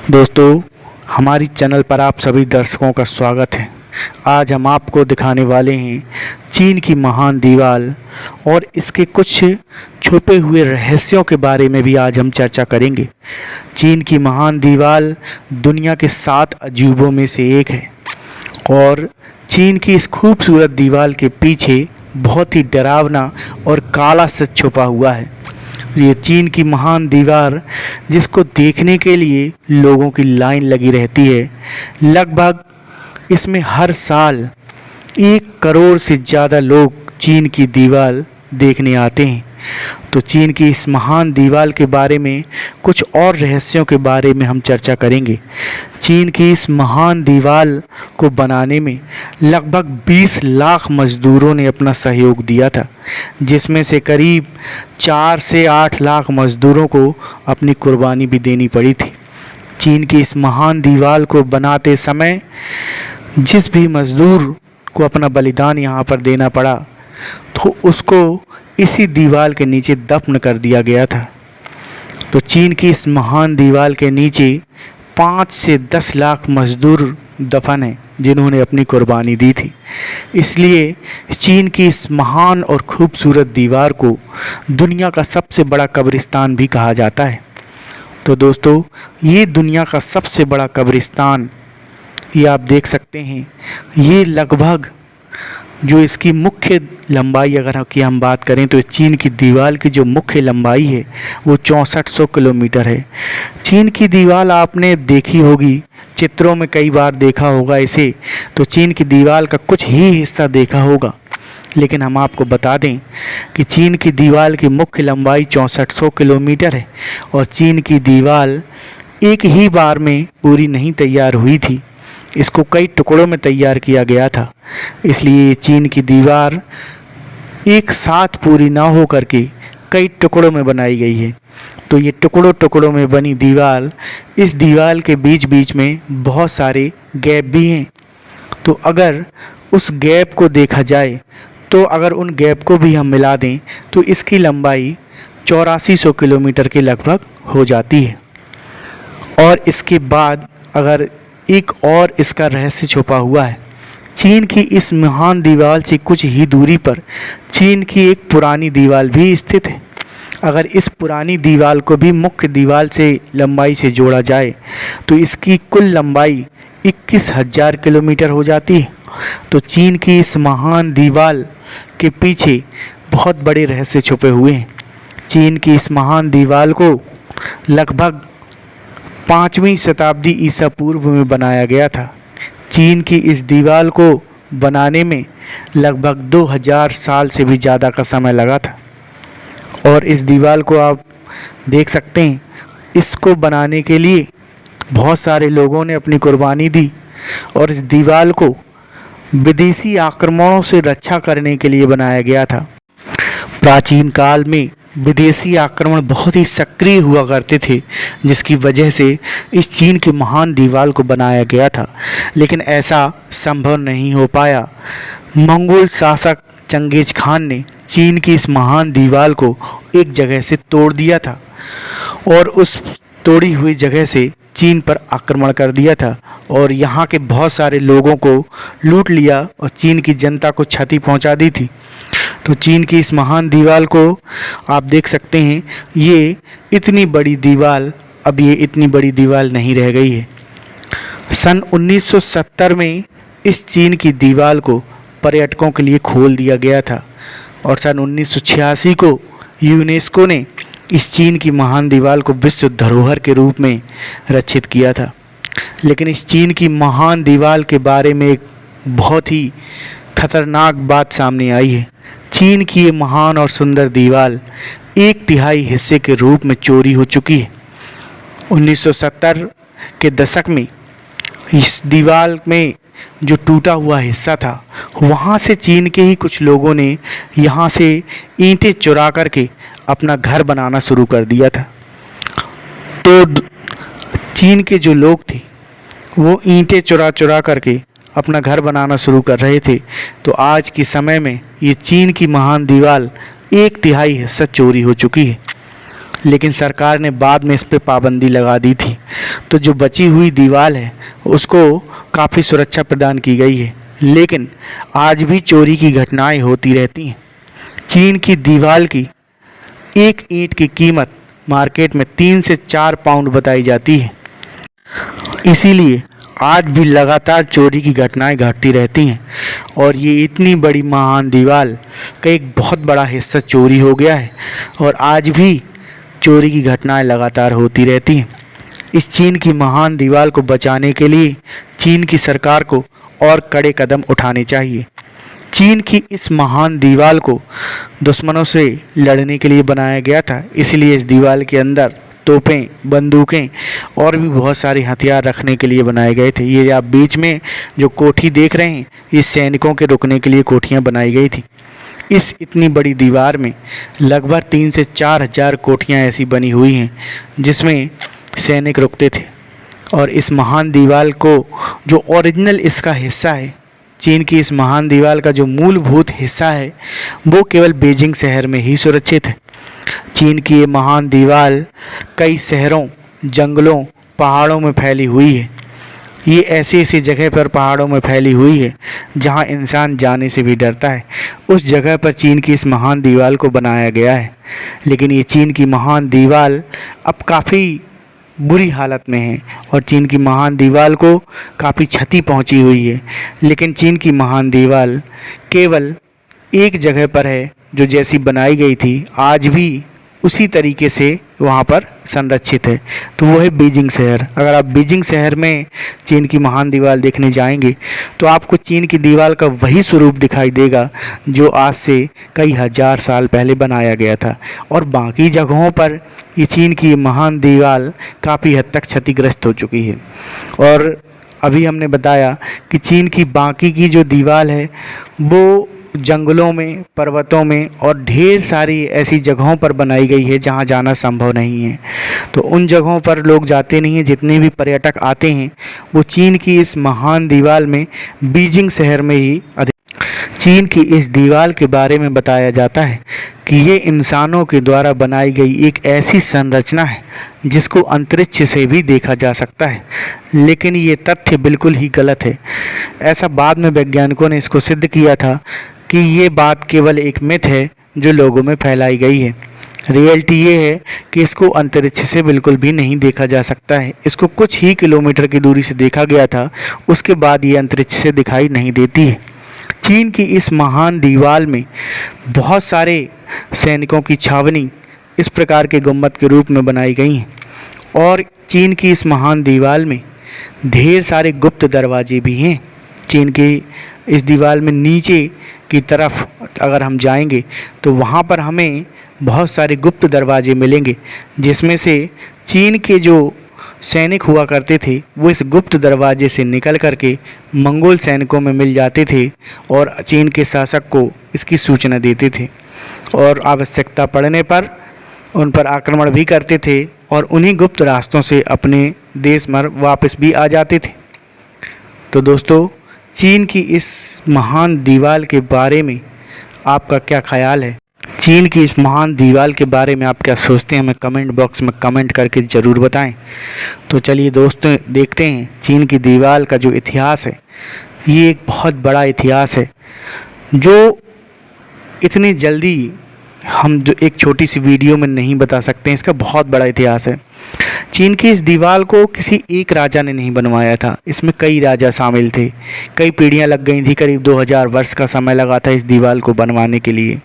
दोस्तों, हमारी चैनल पर आप सभी दर्शकों का स्वागत है। आज हम आपको दिखाने वाले हैं चीन की महान दीवार और इसके कुछ छुपे हुए रहस्यों के बारे में भी आज हम चर्चा करेंगे। चीन की महान दीवार दुनिया के 7 अजूबों में से एक है और चीन की इस खूबसूरत दीवार के पीछे बहुत ही डरावना और काला सच छुपा हुआ है। ये चीन की महान दीवार जिसको देखने के लिए लोगों की लाइन लगी रहती है। लगभग इसमें हर साल 1 करोड़ से ज़्यादा लोग चीन की दीवार देखने आते हैं। तो चीन की इस महान दीवार के बारे में कुछ और रहस्यों के बारे में हम चर्चा करेंगे। चीन की इस महान दीवार को बनाने में लगभग 20 लाख मज़दूरों ने अपना सहयोग दिया था, जिसमें से करीब 4 से 8 लाख मज़दूरों को अपनी कुर्बानी भी देनी पड़ी थी। चीन की इस महान दीवार को बनाते समय जिस भी मज़दूर को अपना बलिदान यहाँ पर देना पड़ा तो उसको इसी दीवार के नीचे दफन कर दिया गया था। तो चीन की इस महान दीवार के नीचे 5 से 10 लाख मज़दूर दफन हैं जिन्होंने अपनी कुर्बानी दी थी। इसलिए चीन की इस महान और खूबसूरत दीवार को दुनिया का सबसे बड़ा कब्रिस्तान भी कहा जाता है। तो दोस्तों, ये दुनिया का सबसे बड़ा कब्रिस्तान ये आप देख सकते हैं। ये लगभग जो इसकी मुख्य लंबाई अगर की हम बात करें तो चीन की दीवार की जो मुख्य लंबाई है वो 6400 किलोमीटर है। चीन की दीवार आपने देखी होगी, चित्रों में कई बार देखा होगा इसे, तो चीन की दीवार का कुछ ही हिस्सा देखा होगा। लेकिन हम आपको बता दें कि चीन की दीवार की मुख्य लंबाई 6400 किलोमीटर है और चीन की दीवार एक ही बार में पूरी नहीं तैयार हुई थी। इसको कई टुकड़ों में तैयार किया गया था, इसलिए चीन की दीवार एक साथ पूरी ना हो करके कई टुकड़ों में बनाई गई है। तो ये टुकड़ों टुकड़ों में बनी दीवार, इस दीवार के बीच बीच में बहुत सारे गैप भी हैं। तो अगर उस गैप को देखा जाए तो अगर उन गैप को भी हम मिला दें तो इसकी लंबाई 8400 किलोमीटर के लगभग हो जाती है। और इसके बाद अगर एक और इसका रहस्य छुपा हुआ है। चीन की इस महान दीवार से कुछ ही दूरी पर चीन की एक पुरानी दीवार भी स्थित है। अगर इस पुरानी दीवार को भी मुख्य दीवार से लंबाई से जोड़ा जाए तो इसकी कुल लंबाई 21,000 किलोमीटर हो जाती है। तो चीन की इस महान दीवार के पीछे बहुत बड़े रहस्य छुपे हुए हैं। चीन की इस महान दीवार को लगभग 5वीं शताब्दी ईसा पूर्व में बनाया गया था। चीन की इस दीवार को बनाने में लगभग 2000 साल से भी ज़्यादा का समय लगा था। और इस दीवार को आप देख सकते हैं, इसको बनाने के लिए बहुत सारे लोगों ने अपनी कुर्बानी दी और इस दीवार को विदेशी आक्रमणों से रक्षा करने के लिए बनाया गया था। प्राचीन काल में विदेशी आक्रमण बहुत ही सक्रिय हुआ करते थे, जिसकी वजह से इस चीन की महान दीवार को बनाया गया था। लेकिन ऐसा संभव नहीं हो पाया। मंगोल शासक चंगेज खान ने चीन की इस महान दीवार को एक जगह से तोड़ दिया था और उस तोड़ी हुई जगह से चीन पर आक्रमण कर दिया था और यहाँ के बहुत सारे लोगों को लूट लिया और चीन की जनता को क्षति पहुँचा दी थी। तो चीन की इस महान दीवार को आप देख सकते हैं, ये इतनी बड़ी दीवार अब ये इतनी बड़ी दीवार नहीं रह गई है। सन 1970 में इस चीन की दीवार को पर्यटकों के लिए खोल दिया गया था और सन 1986 को यूनेस्को ने इस चीन की महान दीवार को विश्व धरोहर के रूप में रक्षित किया था। लेकिन इस चीन की महान दीवार के बारे में एक बहुत ही खतरनाक बात सामने आई है। चीन की ये महान और सुंदर दीवार 1/3 हिस्से के रूप में चोरी हो चुकी है। 1970 के दशक में इस दीवार में जो टूटा हुआ हिस्सा था, वहाँ से चीन के ही कुछ लोगों ने यहाँ से ईंटें चुरा करके अपना घर बनाना शुरू कर दिया था। तो चीन के जो लोग थे वो ईंटें चुरा चुरा करके अपना घर बनाना शुरू कर रहे थे। तो आज के समय में ये चीन की महान दीवार 1/3 हिस्सा चोरी हो चुकी है। लेकिन सरकार ने बाद में इस पे पाबंदी लगा दी थी। तो जो बची हुई दीवार है उसको काफ़ी सुरक्षा प्रदान की गई है, लेकिन आज भी चोरी की घटनाएं होती रहती हैं। चीन की दीवार की एक ईंट की कीमत मार्केट में 3 से 4 पाउंड बताई जाती है। इसीलिए आज भी लगातार चोरी की घटनाएं घटती रहती हैं और ये इतनी बड़ी महान दीवार का एक बहुत बड़ा हिस्सा चोरी हो गया है और आज भी चोरी की घटनाएं लगातार होती रहती हैं। इस चीन की महान दीवार को बचाने के लिए चीन की सरकार को और कड़े कदम उठाने चाहिए। चीन की इस महान दीवार को दुश्मनों से लड़ने के लिए बनाया गया था, इसलिए इस दीवार के अंदर तोपें, बंदूकें और भी बहुत सारे हथियार रखने के लिए बनाए गए थे। ये आप बीच में जो कोठी देख रहे हैं, ये सैनिकों के रुकने के लिए कोठियाँ बनाई गई थी। इस इतनी बड़ी दीवार में लगभग 3 से 4 हज़ार कोठियाँ ऐसी बनी हुई हैं जिसमें सैनिक रुकते थे। और इस महान दीवार को जो ओरिजिनल इसका हिस्सा है, चीन की इस महान दीवार का जो मूलभूत हिस्सा है, वो केवल बीजिंग शहर में ही सुरक्षित है। चीन की ये महान दीवार कई शहरों, जंगलों, पहाड़ों में फैली हुई है। ये ऐसी ऐसी जगह पर पहाड़ों में फैली हुई है जहाँ इंसान जाने से भी डरता है। उस जगह पर चीन की इस महान दीवार को बनाया गया है। लेकिन ये चीन की महान दीवार अब काफ़ी बुरी हालत में है और चीन की महान दीवार को काफ़ी क्षति पहुंची हुई है। लेकिन चीन की महान दीवार केवल एक जगह पर है जो जैसी बनाई गई थी आज भी उसी तरीके से वहाँ पर संरक्षित है, तो वो है बीजिंग शहर। अगर आप बीजिंग शहर में चीन की महान दीवार देखने जाएंगे तो आपको चीन की दीवार का वही स्वरूप दिखाई देगा जो आज से कई हज़ार साल पहले बनाया गया था। और बाकी जगहों पर ये चीन की महान दीवार काफ़ी हद तक क्षतिग्रस्त हो चुकी है। और अभी हमने बताया कि चीन की बाकी की जो दीवार है वो जंगलों में, पर्वतों में और ढेर सारी ऐसी जगहों पर बनाई गई है जहां जाना संभव नहीं है। तो उन जगहों पर लोग जाते नहीं हैं। जितने भी पर्यटक आते हैं वो चीन की इस महान दीवार में, बीजिंग शहर में ही चीन की इस दीवार के बारे में बताया जाता है कि ये इंसानों के द्वारा बनाई गई एक ऐसी संरचना है जिसको अंतरिक्ष से भी देखा जा सकता है। लेकिन ये तथ्य बिल्कुल ही गलत है। ऐसा बाद में वैज्ञानिकों ने इसको सिद्ध किया था कि ये बात केवल एक मिथ है जो लोगों में फैलाई गई है। रियलिटी ये है कि इसको अंतरिक्ष से बिल्कुल भी नहीं देखा जा सकता है। इसको कुछ ही किलोमीटर की दूरी से देखा गया था, उसके बाद ये अंतरिक्ष से दिखाई नहीं देती है। चीन की इस महान दीवार में बहुत सारे सैनिकों की छावनी इस प्रकार के गुम्बद के रूप में बनाई गई हैं और चीन की इस महान दीवार में ढेर सारे गुप्त दरवाजे भी हैं। चीन की इस दीवार में नीचे की तरफ अगर हम जाएंगे तो वहाँ पर हमें बहुत सारे गुप्त दरवाजे मिलेंगे जिसमें से चीन के जो सैनिक हुआ करते थे वो इस गुप्त दरवाजे से निकल करके मंगोल सैनिकों में मिल जाते थे और चीन के शासक को इसकी सूचना देते थे और आवश्यकता पड़ने पर उन पर आक्रमण भी करते थे और उन्हीं गुप्त रास्तों से अपने देश में वापस भी आ जाते थे। तो दोस्तों, चीन की इस महान दीवार के बारे में आपका क्या ख्याल है? चीन की इस महान दीवार के बारे में आप क्या सोचते हैं? हमें कमेंट बॉक्स में कमेंट करके ज़रूर बताएं। तो चलिए दोस्तों, देखते हैं चीन की दीवार का जो इतिहास है। ये एक बहुत बड़ा इतिहास है जो इतनी जल्दी हम जो एक छोटी सी वीडियो में नहीं बता सकते हैं। इसका बहुत बड़ा इतिहास है। चीन की इस दीवार को किसी एक राजा ने नहीं बनवाया था, इसमें कई राजा शामिल थे। कई पीढ़ियां लग गई थी, करीब 2000 वर्ष का समय लगा था इस दीवार को बनवाने के लिए।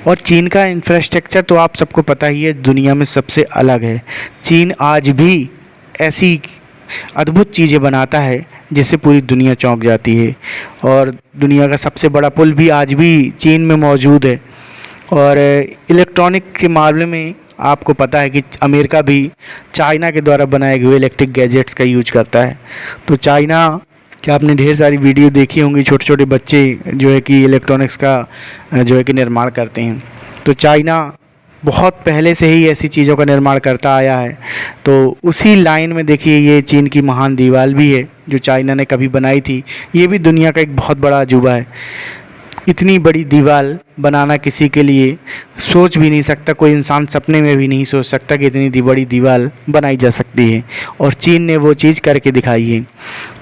और चीन का इंफ्रास्ट्रक्चर तो आप सबको पता ही है, दुनिया में सबसे अलग है। चीन आज भी ऐसी अद्भुत चीज़ें बनाता है जिससे पूरी दुनिया चौंक जाती है। और दुनिया का सबसे बड़ा पुल भी आज भी चीन में मौजूद है। और इलेक्ट्रॉनिक के मामले में आपको पता है कि अमेरिका भी चाइना के द्वारा बनाए हुए इलेक्ट्रिक गैजेट्स का यूज करता है। तो चाइना कि आपने ढेर सारी वीडियो देखी होंगी, छोटे छोटे बच्चे जो है कि इलेक्ट्रॉनिक्स का जो है कि निर्माण करते हैं। तो चाइना बहुत पहले से ही ऐसी चीज़ों का निर्माण करता आया है। तो उसी लाइन में देखिए ये चीन की महान दीवार भी है जो चाइना ने कभी बनाई थी। ये भी दुनिया का एक बहुत बड़ा अजूबा है। इतनी बड़ी दीवार बनाना किसी के लिए सोच भी नहीं सकता, कोई इंसान सपने में भी नहीं सोच सकता कि इतनी बड़ी दीवार बनाई जा सकती है। और चीन ने वो चीज़ करके दिखाई है।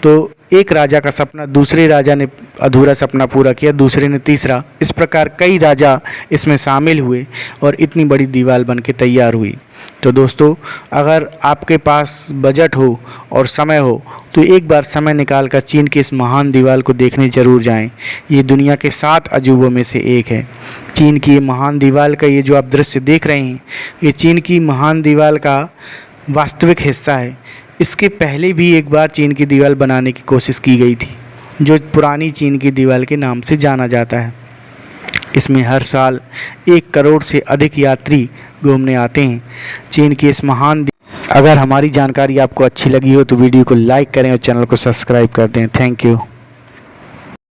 तो एक राजा का सपना दूसरे राजा ने अधूरा सपना पूरा किया, दूसरे ने तीसरा, इस प्रकार कई राजा इसमें शामिल हुए और इतनी बड़ी दीवार बन के तैयार हुई। तो दोस्तों, अगर आपके पास बजट हो और समय हो तो एक बार समय निकाल कर चीन की इस महान दीवार को देखने ज़रूर जाएं। ये दुनिया के 7 अजूबों में से एक है। चीन की ये महान दीवार का ये जो आप दृश्य देख रहे हैं, ये चीन की महान दीवार का वास्तविक हिस्सा है। इसके पहले भी एक बार चीन की दीवार बनाने की कोशिश की गई थी, जो पुरानी चीन की दीवार के नाम से जाना जाता है। इसमें हर साल 1 करोड़ से अधिक यात्री घूमने आते हैं। चीन की इस महान अगर हमारी जानकारी आपको अच्छी लगी हो तो वीडियो को लाइक करें और चैनल को सब्सक्राइब कर दें। Thank you.